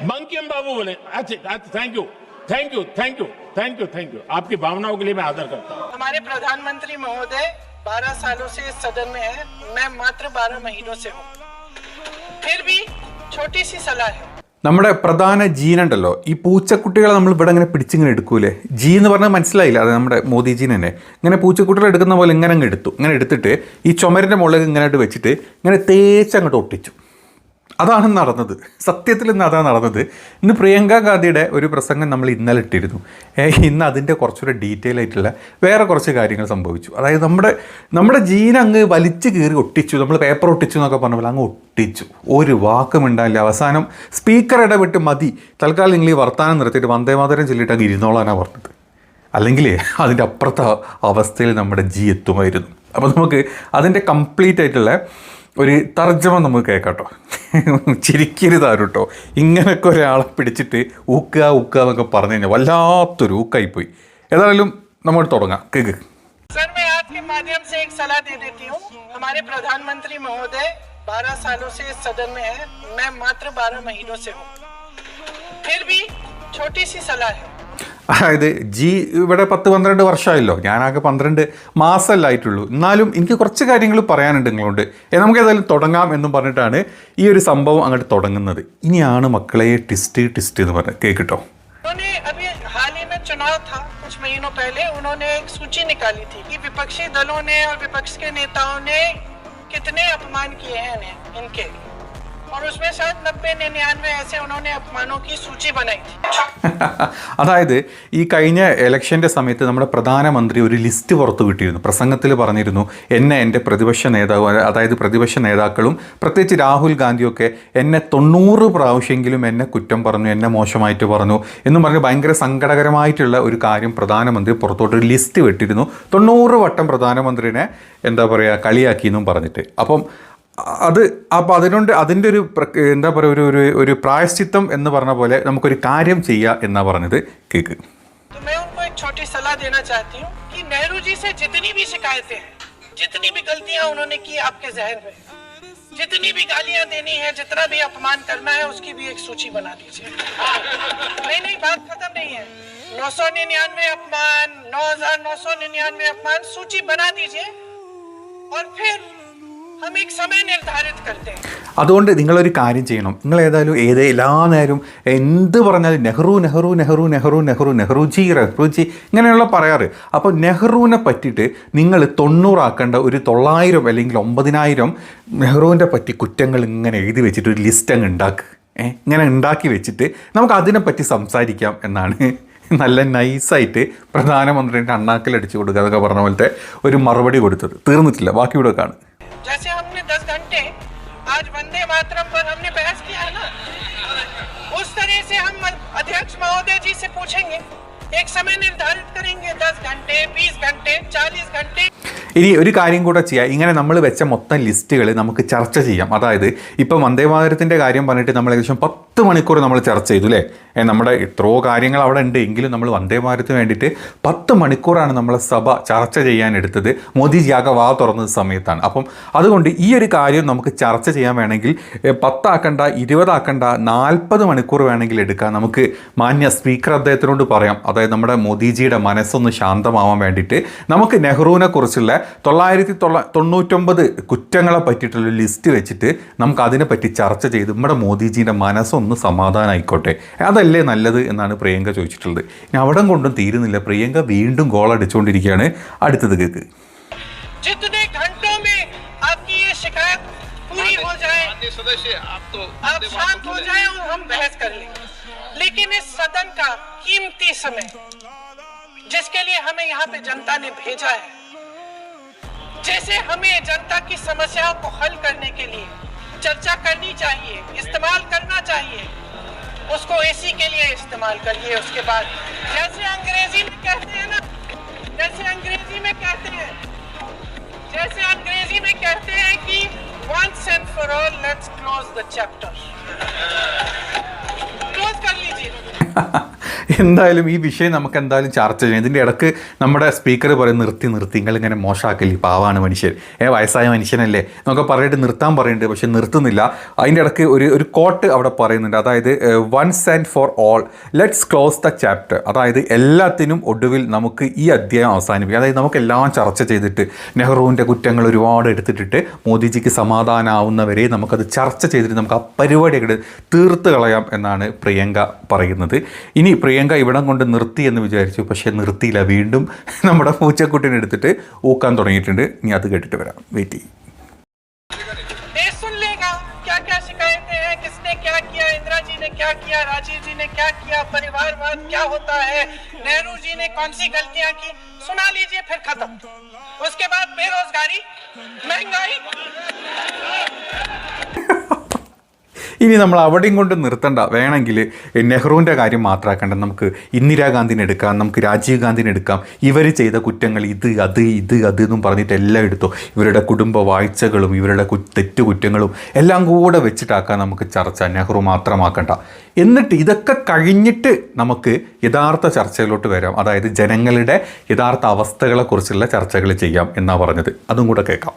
बंकिम बाबू बोले अच्छा thank you thank you thank you thank you thank you आपकी भावनाओं के लिए मैं आदर करता हूँ. हमारे प्रधानमंत्री महोदय 12 सालों से इस सदन में है, मैं मात्र 12 महीनों से हूँ. फिर भी छोटी सी सलाह है. നമ്മുടെ പ്രധാന ജീനുണ്ടല്ലോ, ഈ പൂച്ചക്കുട്ടികളെ നമ്മൾ ഇവിടെ ഇങ്ങനെ പിടിച്ചിങ്ങനെ എടുക്കൂലേ. ജി എന്ന് പറഞ്ഞാൽ മനസ്സിലായില്ല, അത് നമ്മുടെ മോദിജീനെ തന്നെ. ഇങ്ങനെ പൂച്ചക്കുട്ടികൾ എടുക്കുന്ന പോലെ ഇങ്ങനെ അങ്ങ് എടുത്തു. ഇങ്ങനെ എടുത്തിട്ട് ഈ ചുമരിൻ്റെ മുകളിൽ ഇങ്ങനെ വെച്ചിട്ട് ഇങ്ങനെ തേച്ചങ്ങോട്ട് ഒട്ടിച്ചു. അതാണ് നടന്നത്. സത്യത്തിൽ ഇന്ന് അതാണ് നടന്നത്. ഇന്ന് പ്രിയങ്ക ഗാന്ധിയുടെ ഒരു പ്രസംഗം നമ്മൾ ഇന്നലെ ഇട്ടിരുന്നു. ഇന്ന് അതിൻ്റെ കുറച്ചുകൂടെ ഡീറ്റെയിൽ ആയിട്ടുള്ള വേറെ കുറച്ച് കാര്യങ്ങൾ സംഭവിച്ചു. അതായത് നമ്മുടെ ജീൻ അങ്ങ് വലിച്ചു കീറി ഒട്ടിച്ചു. നമ്മൾ പേപ്പർ ഒട്ടിച്ചു എന്നൊക്കെ പറഞ്ഞ പോലെ അങ്ങ് ഒട്ടിച്ചു. ഒരു വാക്കും ഉണ്ടായില്ല. അവസാനം സ്പീക്കർ ഇടപെട്ട് മതി, തൽക്കാലം നിങ്ങൾ ഈ വർത്താനം നിർത്തിയിട്ട് വന്ദേമാതരം ചൊല്ലിയിട്ട് അങ്ങ് ഇരുന്നോളാനാണ് പറഞ്ഞത്. അല്ലെങ്കിൽ അതിൻ്റെ അപ്പുറത്തെ അവസ്ഥയിൽ നമ്മുടെ ജി എത്തുമായിരുന്നു. അപ്പോൾ നമുക്ക് അതിൻ്റെ കംപ്ലീറ്റ് ആയിട്ടുള്ള ഒരു തർജ്ജമ നമുക്ക് കേൾക്കാട്ടോ. ചിരിക്കരുതാരും കേട്ടോ. ഇങ്ങനെയൊക്കെ ഒരാളെ പിടിച്ചിട്ട് ഊക്കുക എന്നൊക്കെ പറഞ്ഞു കഴിഞ്ഞാൽ വല്ലാത്തൊരു ഊക്കായിപ്പോയി. ഏതായാലും നമ്മൾ തുടങ്ങാം. കേക്ക്. सर मैं आपके माध्यम से एक सलाह दे देती हूँ. हमारे प्रधानमंत्री महोदय 12 सालों से इस सदन में है, मैं मात्र 12 महीनों से हूँ. फिर भी छोटी सी सलाह है. അതായത് ജി ഇവിടെ 10-12 വർഷമായല്ലോ, ഞാനാകെ 12 മാസമല്ല ആയിട്ടുള്ളൂ. എന്നാലും എനിക്ക് കുറച്ച് കാര്യങ്ങൾ പറയാനുണ്ട് നിങ്ങളോട്. നമുക്ക് ഏതായാലും തുടങ്ങാം എന്നും പറഞ്ഞിട്ടാണ് ഈ ഒരു സംഭവം അങ്ങോട്ട് തുടങ്ങുന്നത്. ഇനിയാണ് മക്കളെ ടിസ്റ്റ് എന്ന് പറഞ്ഞത്. കേൾക്കട്ടോ. अभी हाल ही में चुनाव था, कुछ महीनों पहले उन्होंने एक सूची निकाली थी कि विपक्षी दलों ने और विपक्ष के नेताओं ने कितने अपमान किए हैं इनके, और उसमें शायद 90-99 ऐसे उन्होंने अपमानों की सूची बनाई थी. അതായത് ഈ കഴിഞ്ഞ ഇലക്ഷൻ്റെ സമയത്ത് നമ്മുടെ പ്രധാനമന്ത്രി ഒരു ലിസ്റ്റ് പുറത്തു വിട്ടിരുന്നു. പ്രസംഗത്തിൽ പറഞ്ഞിരുന്നു, എൻ്റെ പ്രതിപക്ഷ നേതാവ്, അതായത് പ്രതിപക്ഷ നേതാക്കളും പ്രത്യേകിച്ച് രാഹുൽ ഗാന്ധിയൊക്കെ എന്നെ 90 പ്രാവശ്യമെങ്കിലും എന്നെ കുറ്റം പറഞ്ഞു, എന്നെ മോശമായിട്ട് പറഞ്ഞു എന്നും പറഞ്ഞ് ഭയങ്കര സങ്കടകരമായിട്ടുള്ള ഒരു കാര്യം പ്രധാനമന്ത്രി പുറത്തോട്ടൊരു ലിസ്റ്റ് വിട്ടിരുന്നു. 90 വട്ടം പ്രധാനമന്ത്രിനെ കളിയാക്കി എന്നും പറഞ്ഞിട്ട്. അപ്പോൾ അതിനോണ്ട് അതിൻ്റെ ഒരു ഒരു പ്രായശ്ചിത്തം എന്ന് പറഞ്ഞ പോലെ നമുക്കൊരു കാര്യം ചെയ്യുക എന്നാ പറഞ്ഞത്. കേക്ക്. मैं उनको एक छोटी सलाह देना चाहती हूँ कि नेहरू जी से जितनी भी शिकायतें हैं, जितनी भी गलतियां उन्होंने की आपके जहन में, जितनी भी गालियां देनी है, जितना भी अपमान करना है, उसकी भी एक सूची बना दीजिए. नहीं बात खत्म नहीं है. 999 अपमान, 9999 अपमान, सूची बना दीजिए और फिर हम एक समय निर्धारित करते हैं. അതുകൊണ്ട് നിങ്ങളൊരു കാര്യം ചെയ്യണം. നിങ്ങൾ ഏതായാലും എല്ലാ നേരം എന്ത് പറഞ്ഞാലും നെഹ്റുജി ഇങ്ങനെയുള്ള പറയാറ്. അപ്പോൾ നെഹ്റുവിനെ പറ്റിയിട്ട് നിങ്ങൾ 90 ആക്കേണ്ട ഒരു 900 അല്ലെങ്കിൽ 9000 നെഹ്റുവിൻ്റെ പറ്റി കുറ്റങ്ങൾ ഇങ്ങനെ എഴുതി വെച്ചിട്ട് ഒരു ലിസ്റ്റ് അങ്ങ് ഇങ്ങനെ ഉണ്ടാക്കി വെച്ചിട്ട് നമുക്ക് അതിനെപ്പറ്റി സംസാരിക്കാം എന്നാണ് നല്ല നൈസായിട്ട് പ്രധാനമന്ത്രിൻ്റെ അണ്ണാക്കിലടിച്ചു കൊടുക്കുക എന്നൊക്കെ പറഞ്ഞ പോലത്തെ ഒരു മറുപടി കൊടുത്തത്. തീർന്നിട്ടില്ല, ബാക്കി ഇവിടെ കാണും. जैसे हमने 10 घंटे आज वंदे मातरम पर हमने बहस किया है ना, उस तरह से हम अध्यक्ष महोदय जी से पूछेंगे, एक समय निर्धारित करेंगे, 10 घंटे, 20 घंटे, 40 घंटे. ഇനി ഒരു കാര്യം കൂടെ ചെയ്യാം. ഇങ്ങനെ നമ്മൾ വെച്ച മൊത്തം ലിസ്റ്റുകൾ നമുക്ക് ചർച്ച ചെയ്യാം. അതായത് ഇപ്പം വന്ദേമാതരത്തിൻ്റെ കാര്യം പറഞ്ഞിട്ട് നമ്മൾ ഏകദേശം 10 മണിക്കൂർ നമ്മൾ ചർച്ച ചെയ്തു അല്ലേ. നമ്മുടെ എത്രയോ കാര്യങ്ങൾ അവിടെ ഉണ്ട്, എങ്കിലും നമ്മൾ വന്ദേമാതരത്തിന് വേണ്ടിയിട്ട് 10 മണിക്കൂറാണ് നമ്മളെ സഭ ചർച്ച ചെയ്യാൻ എടുത്തത്. മോദിജി ആകെ വാ തുറന്ന സമയത്താണ്. അപ്പം അതുകൊണ്ട് ഈ ഒരു കാര്യം നമുക്ക് ചർച്ച ചെയ്യാൻ വേണമെങ്കിൽ 10 ആക്കണ്ട, 20 ആക്കണ്ട, 40 മണിക്കൂർ വേണമെങ്കിൽ എടുക്കാം. നമുക്ക് മാന്യ സ്പീക്കർ അദ്ദേഹത്തിനോട് പറയാം, അതായത് നമ്മുടെ മോദിജിയുടെ മനസ്സൊന്ന് ശാന്തമാവാൻ വേണ്ടിയിട്ട് നമുക്ക് നെഹ്റുവിനെ കുറിച്ചുള്ള 999 കുറ്റങ്ങളെ പറ്റിയിട്ടുള്ള ലിസ്റ്റ് വെച്ചിട്ട് നമുക്ക് അതിനെപ്പറ്റി ചർച്ച ചെയ്ത് നമ്മുടെ മോദിജീൻ്റെ മനസ്സൊന്ന് സമാധാനമായിക്കോട്ടെ. അതല്ലേ നല്ലത് എന്നാണ് പ്രിയങ്ക ചോദിച്ചിട്ടുള്ളത്. ഇനി അവിടെ കൊണ്ടും തീരുന്നില്ല. പ്രിയങ്ക വീണ്ടും ഗോൾ അടിച്ചുകൊണ്ടിരിക്കുകയാണ്. അടുത്തത് കേക്ക്. लेकिन इस सदन का कीमती समय, जिसके लिए हमें यहाँ पे जनता ने भेजा है, जैसे हमें जनता की समस्याओं को हल करने के लिए चर्चा करनी चाहिए, इस्तेमाल करना चाहिए, उसको एसी के लिए इस्तेमाल करिए. उसके बाद जैसे अंग्रेजी में कहते हैं ना, जैसे अंग्रेजी में कहते हैं कि once and for all let's close the chapter. Close कर लीजिए. എന്തായാലും ഈ വിഷയം നമുക്ക് എന്തായാലും ചർച്ച ചെയ്യാം. ഇതിൻ്റെ ഇടയ്ക്ക് നമ്മുടെ സ്പീക്കർ പറയും നിർത്തി നിങ്ങളിങ്ങനെ മോശമാക്കല്ലേ, പാവാണ് മനുഷ്യൻ, വയസ്സായ മനുഷ്യനല്ലേ എന്നൊക്കെ പറഞ്ഞിട്ട് നിർത്താൻ പറയുന്നുണ്ട്. പക്ഷെ നിർത്തുന്നില്ല. അതിൻ്റെ ഇടയ്ക്ക് ഒരു കോട്ട് അവിടെ പറയുന്നുണ്ട്, അതായത് once and for all let's close the chapter. അതായത് എല്ലാത്തിനും ഒടുവിൽ നമുക്ക് ഈ അധ്യായം അവസാനിപ്പിക്കാം. അതായത് നമുക്കെല്ലാം ചർച്ച ചെയ്തിട്ട് നെഹ്റുവിൻ്റെ കുറ്റങ്ങൾ ഒരുപാട് എടുത്തിട്ടിട്ട് മോദിജിക്ക് സമാധാനമാവുന്നവരെ നമുക്കത് ചർച്ച ചെയ്തിട്ട് നമുക്ക് ആ പരിപാടിയൊക്കെ തീർത്ത് കളയാം എന്നാണ് പ്രിയങ്ക പറയുന്നത്. ഇനി പ്രിയങ്ക ഇവിടം കൊണ്ട് നിർത്തി എന്ന് വിചാരിച്ചു, പക്ഷേ നിർത്തിയില്ല. വീണ്ടും നമ്മുടെ പൂച്ചക്കുട്ടിനെ എടുത്തിട്ട് ഊക്കാൻ തുടങ്ങിയിട്ടുണ്ട്. ഇനി അത് കേട്ടിട്ട് വരാം, വെയിറ്റ് ചെയ്യും. देश सुन लेगा क्या क्या शिकायतें हैं, किसने क्या किया, इंदिरा जी ने क्या किया, राजीव जी ने क्या किया, परिवारवाद क्या होता है, नेहरू जी ने कौन सी गलतियां की, सुना लीजिए फिर खत्म. उसके बाद बेरोजगारी, महंगाई. ഇനി നമ്മൾ അവിടെയും കൊണ്ട് നിർത്തണ്ട. വേണമെങ്കിൽ നെഹ്റുവിൻ്റെ കാര്യം മാത്രമാക്കണ്ട, നമുക്ക് ഇന്ദിരാഗാന്ധിനെ എടുക്കാം, നമുക്ക് രാജീവ് ഗാന്ധിനെ എടുക്കാം. ഇവർ ചെയ്ത കുറ്റങ്ങൾ ഇത് എന്നും പറഞ്ഞിട്ട് എല്ലാം എടുത്തോ. ഇവരുടെ കുടുംബ വാഴ്ചകളും ഇവരുടെ തെറ്റുകുറ്റങ്ങളും എല്ലാം കൂടെ വെച്ചിട്ടാക്കാൻ നമുക്ക് ചർച്ച. നെഹ്റു മാത്രമാക്കണ്ട. എന്നിട്ട് ഇതൊക്കെ കഴിഞ്ഞിട്ട് നമുക്ക് യഥാർത്ഥ ചർച്ചയിലോട്ട് വരാം. അതായത് ജനങ്ങളുടെ യഥാർത്ഥ അവസ്ഥകളെക്കുറിച്ചുള്ള ചർച്ചകൾ ചെയ്യാം എന്നാണ് പറഞ്ഞത്. അതും കൂടെ കേൾക്കാം.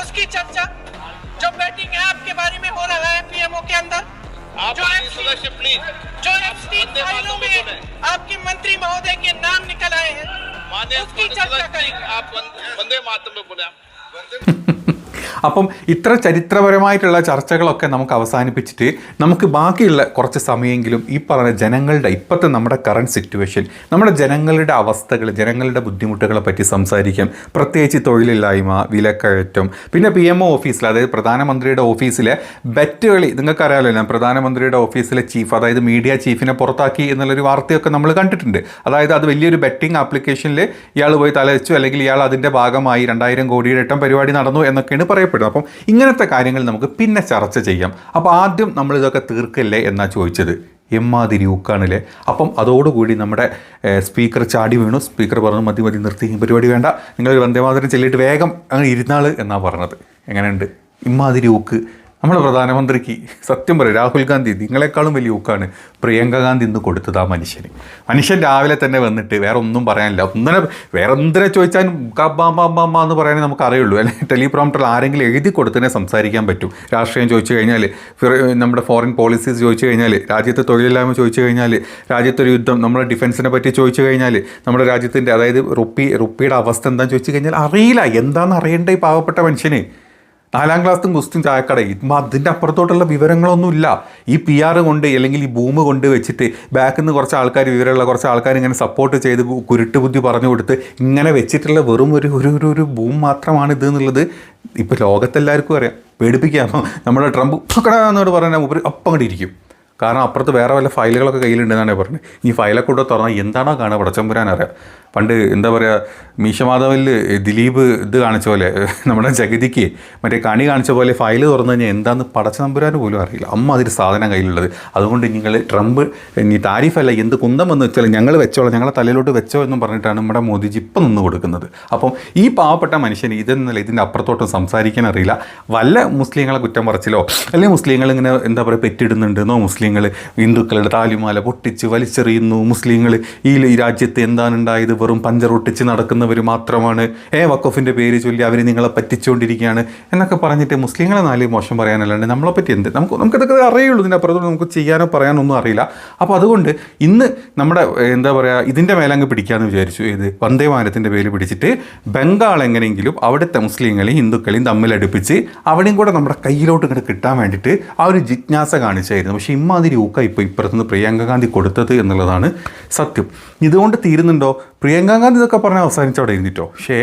उसकी चर्चा जो बैटिंग ऐप के बारे में हो रहा है पीएमओ के अंदर, जो एफस्टीन फाइलों में आपके मंत्री महोदय के नाम निकल आए हैं, उसकी चर्चा करेंगे. आप वंदे मातरम में बोले. അപ്പം ഇത്ര ചരിത്രപരമായിട്ടുള്ള ചർച്ചകളൊക്കെ നമുക്ക് അവസാനിപ്പിച്ചിട്ട് നമുക്ക് ബാക്കിയുള്ള കുറച്ച് സമയമെങ്കിലും ഈ പറഞ്ഞ ജനങ്ങളുടെ ഇപ്പോഴത്തെ നമ്മുടെ കറണ്ട് സിറ്റുവേഷൻ, നമ്മുടെ ജനങ്ങളുടെ അവസ്ഥകൾ, ജനങ്ങളുടെ ബുദ്ധിമുട്ടുകളെ പറ്റി സംസാരിക്കാം. പ്രത്യേകിച്ച് തൊഴിലില്ലായ്മ, വിലക്കയറ്റം, പിന്നെ PMO ഓഫീസിൽ, അതായത് പ്രധാനമന്ത്രിയുടെ ഓഫീസിലെ ബെറ്റ് കളി. നിങ്ങൾക്കറിയാമല്ലോ, പ്രധാനമന്ത്രിയുടെ ഓഫീസിലെ ചീഫ്, അതായത് മീഡിയ ചീഫിനെ പുറത്താക്കി എന്നുള്ളൊരു വാർത്തയൊക്കെ നമ്മൾ കണ്ടിട്ടുണ്ട്. അതായത് അത് വലിയൊരു ബെറ്റിംഗ് ആപ്ലിക്കേഷനിൽ ഇയാൾ പോയി തലവെച്ചു, അല്ലെങ്കിൽ ഇയാൾ അതിൻ്റെ ഭാഗമായി 2000 കോടിയുടെ പരിപാടി നടന്നു എന്നൊക്കെയാണ് പറയപ്പെടുന്നത്. അപ്പം ഇങ്ങനത്തെ കാര്യങ്ങൾ നമുക്ക് പിന്നെ ചർച്ച ചെയ്യാം. അപ്പോൾ ആദ്യം നമ്മളിതൊക്കെ തീർക്കല്ലേ എന്നാ ചോദിച്ചത്. എമ്മാതിരി ഊക്കാണില്ലേ. അപ്പം അതോടുകൂടി നമ്മുടെ സ്പീക്കർ ചാടി വീണു. സ്പീക്കർ പറഞ്ഞു മതി നിർത്തി, പരിപാടി വേണ്ട, നിങ്ങൾ വന്ദേമാതരം ചെല്ലിയിട്ട് വേഗം അങ്ങനെ ഇരുന്നാൾ എന്നാണ് പറഞ്ഞത്. എങ്ങനെയുണ്ട് ഇമ്മാതിരി ഊക്ക് നമ്മുടെ പ്രധാനമന്ത്രിക്ക്? സത്യം പറയും, രാഹുൽ ഗാന്ധി നിങ്ങളെക്കാളും വലിയ ഊക്കാണ് പ്രിയങ്ക ഗാന്ധി ഇന്ന് കൊടുത്തത് ആ മനുഷ്യൻ രാവിലെ തന്നെ വന്നിട്ട് വേറെ ഒന്നും പറയാനില്ല. വേറെ എന്തിനെ ചോദിച്ചാലും ബാമ്പ എന്ന് പറയാനേ നമുക്ക് അറിയുള്ളൂ. അല്ലെങ്കിൽ ടെലിപ്രോംപ്റ്ററിൽ ആരെങ്കിലും എഴുതി കൊടുത്തതിനെ സംസാരിക്കാൻ പറ്റും. രാഷ്ട്രീയം ചോദിച്ചു കഴിഞ്ഞാൽ, നമ്മുടെ ഫോറിൻ പോളിസീസ് ചോദിച്ചു കഴിഞ്ഞാൽ, രാജ്യത്തെ തൊഴിലില്ലായ്മ ചോദിച്ചു കഴിഞ്ഞാൽ, രാജ്യത്തൊരു യുദ്ധം, നമ്മുടെ ഡിഫൻസിനെ പറ്റി ചോദിച്ചു കഴിഞ്ഞാൽ, നമ്മുടെ രാജ്യത്തിൻ്റെ അതായത് റുപ്പിയുടെ അവസ്ഥ എന്താണെന്ന് ചോദിച്ചു കഴിഞ്ഞാൽ അറിയില്ല. എന്താണെന്ന് അറിയേണ്ട ഈ പാവപ്പെട്ട മനുഷ്യന്? 4ാം ക്ലാസ്സും ക്വസ്റ്റ്യൻ ചായക്കടയിൽ അതിൻ്റെ അപ്പുറത്തോട്ടുള്ള വിവരങ്ങളൊന്നുമില്ല. ഈ PR കൊണ്ട് അല്ലെങ്കിൽ ഈ ബൂം കൊണ്ട് വെച്ചിട്ട് ബാക്കിൽ നിന്ന് കുറച്ച് ആൾക്കാർ, വിവരമുള്ള കുറച്ച് ആൾക്കാർ ഇങ്ങനെ സപ്പോർട്ട് ചെയ്ത് കുരുട്ട് ബുദ്ധി പറഞ്ഞു കൊടുത്ത് ഇങ്ങനെ വെച്ചിട്ടുള്ള വെറും ഒരു ബൂം മാത്രമാണ് ഇത് എന്നുള്ളത് ഇപ്പോൾ ലോകത്തെല്ലാവർക്കും അറിയാം. പേടിപ്പിക്കാമോ നമ്മുടെ ട്രംപ് എന്നോട് പറഞ്ഞാൽ അപ്പം അങ്ങോട്ട് ഇരിക്കും. കാരണം അപ്പുറത്ത് വേറെ വല്ല ഫയലുകളൊക്കെ കയ്യിലുണ്ടെന്നാണ് പറഞ്ഞത്. ഈ ഫയലൊക്കെ കൂടെ തുറന്നാൽ എന്താണോ കാണുക പടച്ചമ്പുരാനറിയാം. പണ്ട് എന്താ പറയുക, മീശമാധവനിൽ ദിലീപ് ഇത് കാണിച്ച പോലെ, നമ്മുടെ ജഗതിക്ക് മറ്റേ കണി കാണിച്ച പോലെ ഫയൽ തുറന്നു കഴിഞ്ഞാൽ എന്താണെന്ന് പടച്ചമ്പുരാന് പോലും അറിയില്ല. അതിൽ സാധനം കയ്യിലുള്ളത്. അതുകൊണ്ട് നിങ്ങൾ ട്രംപ് ഇനി താരിഫല്ല എന്ത് കുന്തം വന്ന് വെച്ചാൽ ഞങ്ങൾ വെച്ചോളാം, ഞങ്ങളെ തലയിലോട്ട് വെച്ചോ എന്നും പറഞ്ഞിട്ടാണ് നമ്മുടെ മോദിജി ഇപ്പം നിന്ന് കൊടുക്കുന്നത്. അപ്പം ഈ പാവപ്പെട്ട മനുഷ്യന് ഇതെന്നല്ല ഇതിൻ്റെ അപ്പുറത്തോട്ട് സംസാരിക്കാൻ അറിയില്ല. വല്ല മുസ്ലിങ്ങളെ കുറ്റം പറച്ചിലോ, അല്ലെങ്കിൽ മുസ്ലിങ്ങൾ ഇങ്ങനെ എന്താ പറയുക പെറ്റിടുന്നുണ്ടെന്നോ, മുസ്ലിങ്ങൾ ഹിന്ദുക്കളുടെ താലിമാല പൊട്ടിച്ച് വലിച്ചെറിയുന്നു, മുസ്ലിങ്ങൾ ഈ രാജ്യത്ത് എന്താണ് ഉണ്ടായത്, വെറും പഞ്ചറൊട്ടിച്ച് നടക്കുന്നവർ മാത്രമാണ്, വഖഫിൻ്റെ പേര് ചൊല്ലി അവർ നിങ്ങളെ പറ്റിച്ചുകൊണ്ടിരിക്കുകയാണ് എന്നൊക്കെ പറഞ്ഞിട്ട് മുസ്ലിങ്ങളെ നാല് മോശം പറയാനല്ലാണ്ട് നമ്മളെപ്പറ്റി എന്ത് നമുക്കതൊക്കെ അറിയുള്ളൂ. ഇതിൻ്റെ അപ്പുറത്തോട് നമുക്ക് ചെയ്യാനോ പറയാനോ ഒന്നും അറിയില്ല. അപ്പോൾ അതുകൊണ്ട് ഇന്ന് നമ്മുടെ എന്താ പറയുക ഇതിൻ്റെ മേലങ്ങ് പിടിക്കാമെന്ന് വിചാരിച്ചു. ഇത് വന്ദേ ഭാരതിൻ്റെ പേര് പിടിച്ചിട്ട് ബംഗാൾ എങ്ങനെയെങ്കിലും അവിടുത്തെ മുസ്ലിങ്ങളെയും ഹിന്ദുക്കളെയും തമ്മിലടുപ്പിച്ച് അവിടെയും കൂടെ നമ്മുടെ കയ്യിലോട്ട് ഇങ്ങോട്ട് കിട്ടാൻ വേണ്ടിയിട്ട് ആ ഒരു ജിജ്ഞാസ കാണിച്ചായിരുന്നു. പക്ഷേ ഇമ്മാതിരി ഊക്ക ഇപ്പോൾ ഇപ്പുറത്തുനിന്ന് പ്രിയങ്ക ഗാന്ധി കൊടുത്തത് എന്നുള്ളതാണ് സത്യം. ഇതുകൊണ്ട് തീരുന്നുണ്ടോ? പ്രിയങ്ക ഗാന്ധി ഇതൊക്കെ പറഞ്ഞാൽ അവസാനിച്ചവിടെ ഇരുന്നിട്ടോ. പക്ഷേ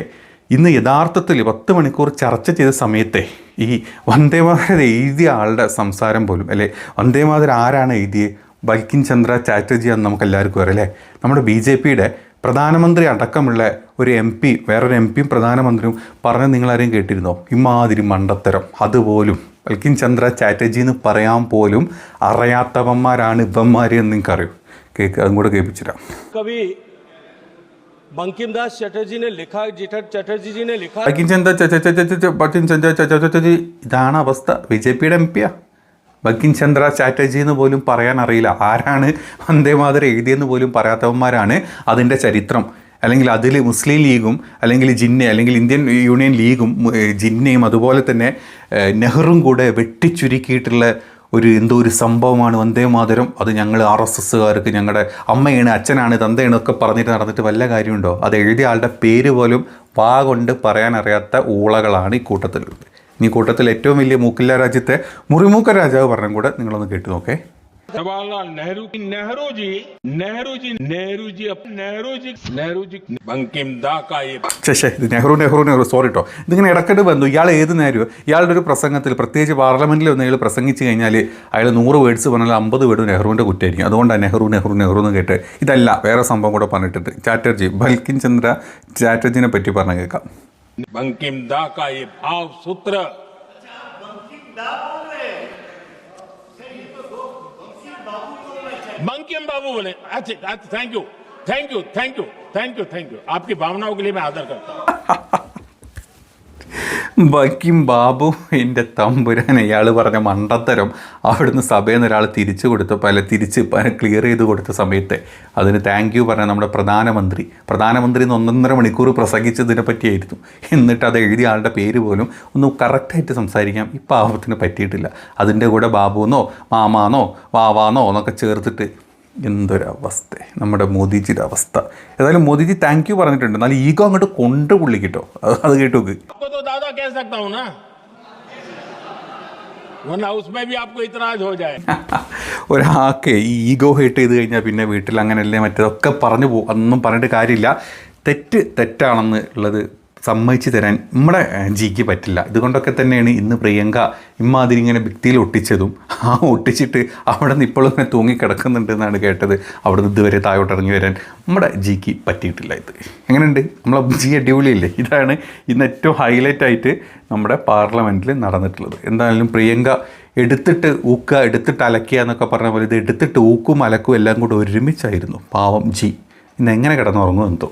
ഇന്ന് യഥാർത്ഥത്തിൽ 10 മണിക്കൂർ ചർച്ച ചെയ്ത സമയത്തെ ഈ വന്ദേമാതരം എഴുതിയ ആളുടെ സംസാരം പോലും, അല്ലെ വന്ദേമാതരം ആരാണ് എഴുതിയത്? ബങ്കിം ചന്ദ്ര ചാറ്റർജിയാണെന്ന് നമുക്ക് എല്ലാവർക്കും അറിയാം, അല്ലേ? നമ്മുടെ BJPയുടെ പ്രധാനമന്ത്രി അടക്കമുള്ള ഒരു MP, വേറൊരു MPയും പ്രധാനമന്ത്രിയും പറഞ്ഞ് നിങ്ങളാരെയും കേട്ടിരുന്നോ? ഇമാതിരി മണ്ടത്തരം. അതുപോലും ബങ്കിം ചന്ദ്ര ചാറ്റർജി എന്ന് പറയാൻ പോലും അറിയാത്തവന്മാരാണ് ഇവന്മാർ എന്ന് നിങ്ങൾക്കറിയും. അതും കൂടെ കേൾപ്പിച്ചിരാം. कभी बंकिम दास चटर्जी ने लिखा, चटर्जी जी ने लिखा। ഇതാണ് അവസ്ഥ. BJP-യുടെ MP ബങ്കിം ചന്ദ്ര ചാറ്റർജി എന്ന് പോലും പറയാൻ അറിയില്ല. ആരാണ് വന്ദേമാതരം എഴുതിയെന്ന് പോലും പറയാത്തവന്മാരാണ് അതിൻ്റെ ചരിത്രം. അല്ലെങ്കിൽ അതിൽ മുസ്ലിം ലീഗും അല്ലെങ്കിൽ ജിന്ന അല്ലെങ്കിൽ ഇന്ത്യൻ യൂണിയൻ ലീഗും ജിന്നയും അതുപോലെ തന്നെ നെഹ്റും കൂടെ വെട്ടിച്ചുരുക്കിയിട്ടുള്ള എന്തോ ഒരു സംഭവമാണ് വന്ദേമാതരം. അത് ഞങ്ങൾ RSSകാർക്ക് ഞങ്ങളുടെ അമ്മയാണ്, അച്ഛനാണ്, തന്തയാണ് ഒക്കെ പറഞ്ഞിട്ട് നടന്നിട്ട് വല്ല കാര്യമുണ്ടോ? അത് എഴുതിയ ആളുടെ പേര് പോലും വാ കൊണ്ട് പറയാൻ അറിയാത്ത ഊളകളാണ് ഈ കൂട്ടത്തിലുള്ളത്. ഈ കൂട്ടത്തിൽ ഏറ്റവും വലിയ മൂക്കില്ല രാജ്യത്തെ മുറിമൂക്ക രാജാവ് പറഞ്ഞും കൂടെ നിങ്ങളൊന്ന് കേട്ടു നോക്കേ. जवाहरलाल नेहरू जी बंकिम दा का ये ഇത് നെഹ്റു സോറി കേട്ടോ. ഇതിങ്ങനെ ഇടയ്ക്കിട്ട് ബന്ധു. ഇയാൾ ഏത് നേരമോ ഇയാളുടെ ഒരു പ്രസംഗത്തിൽ പ്രത്യേകിച്ച് പാർലമെൻറ്റിൽ ഒന്ന് ഇയാൾ പ്രസംഗിച്ച് കഴിഞ്ഞാൽ അയാൾ 100 വേർഡ്സ് പറഞ്ഞാൽ 50 വേർഡ് നെഹ്റുവിൻ്റെ കുറ്റമായിരിക്കും. അതുകൊണ്ടാണ് നെഹ്റു എന്ന് കേട്ട്. ഇതല്ല, വേറെ സംഭവം കൂടെ പറഞ്ഞിട്ടുണ്ട്. ചാറ്റർജി ബൽക്കിം ചന്ദ്ര ചാറ്റർജിനെ പറ്റി പറഞ്ഞു കേൾക്കാം. बंकिम दा का ये भाव सूत्र बंकिम बाबू बोले. अच्छा, थैंक यू. आपकी भावनाओं के लिए मैं आदर करता हूँ. ബക്കിം ബാബു എൻ്റെ തമ്പുരാനെ, ഇയാൾ പറഞ്ഞ മണ്ടത്തരം അവിടുന്ന് സഭയിൽ നിന്ന് ഒരാൾ തിരിച്ചു കൊടുത്തപ്പോൾ തിരിച്ച് ക്ലിയർ ചെയ്ത് കൊടുത്ത സമയത്ത് അതിന് താങ്ക് യു പറഞ്ഞ നമ്മുടെ പ്രധാനമന്ത്രി 1.5 മണിക്കൂർ പ്രസംഗിച്ചതിനെ പറ്റിയായിരുന്നു. എന്നിട്ട് അത് എഴുതിയ ആളുടെ പേര് പോലും ഒന്ന് കറക്റ്റായിട്ട് സംസാരിക്കാം ഈ പാവത്തിന് പറ്റിയിട്ടില്ല. അതിൻ്റെ കൂടെ ബാബുന്നോ മാമാന്നോ വാവാന്നോ എന്നൊക്കെ ചേർത്തിട്ട് എന്തൊരവസ്ഥ നമ്മുടെ മോദിജിയുടെ അവസ്ഥ. ഏതായാലും മോദിജി താങ്ക് യു പറഞ്ഞിട്ടുണ്ട്. എന്നാലും ഈഗോ അങ്ങോട്ട് കൊണ്ട് പുള്ളിക്കിട്ടോ. അത് കേട്ടു നോക്ക്. तो दादा कह सकता हूँ ना, वरना उसमें भी आपको इतराज हो जाए. ഒരാൾക്ക് ഈ ഈഗോ ഹേട്ട് ചെയ്ത് കഴിഞ്ഞാൽ പിന്നെ വീട്ടിൽ അങ്ങനെയല്ലേ മറ്റേതൊക്കെ പറഞ്ഞു പോകും. അതൊന്നും പറഞ്ഞിട്ട് കാര്യമില്ല. തെറ്റാണെന്ന് ഉള്ളത് സമ്മതിച്ച് തരാൻ നമ്മുടെ ജിക്ക് പറ്റില്ല. ഇതുകൊണ്ടൊക്കെ തന്നെയാണ് ഇന്ന് പ്രിയങ്ക ഇമ്മാതിരി ഇങ്ങനെ ഭിത്തിയിൽ ഒട്ടിച്ചതും ഒട്ടിച്ചിട്ട് അവിടെ നിന്ന് ഇപ്പോഴും ഇങ്ങനെ തൂങ്ങിക്കിടക്കുന്നുണ്ട് എന്നാണ് കേട്ടത്. അവിടെ നിന്ന് ഇതുവരെ താഴോട്ടിറങ്ങി വരാൻ നമ്മുടെ ജിക്ക് പറ്റിയിട്ടില്ല. ഇത് എങ്ങനെയുണ്ട്? നമ്മളെ ജി അടിപൊളിയില്ലേ? ഇതാണ് ഇന്ന് ഏറ്റവും ഹൈലൈറ്റ് ആയിട്ട് നമ്മുടെ പാർലമെൻറ്റിൽ നടന്നിട്ടുള്ളത്. എന്തായാലും പ്രിയങ്ക എടുത്തിട്ട് അലക്കുക എന്നൊക്കെ പറഞ്ഞ പോലെ ഇത് എടുത്തിട്ട് ഊക്കും അലക്കും എല്ലാം കൂടെ ഒരുമിച്ചായിരുന്നു. പാവം ജി ഇന്ന് എങ്ങനെ കിടന്നുറങ്ങുമെന്തോ.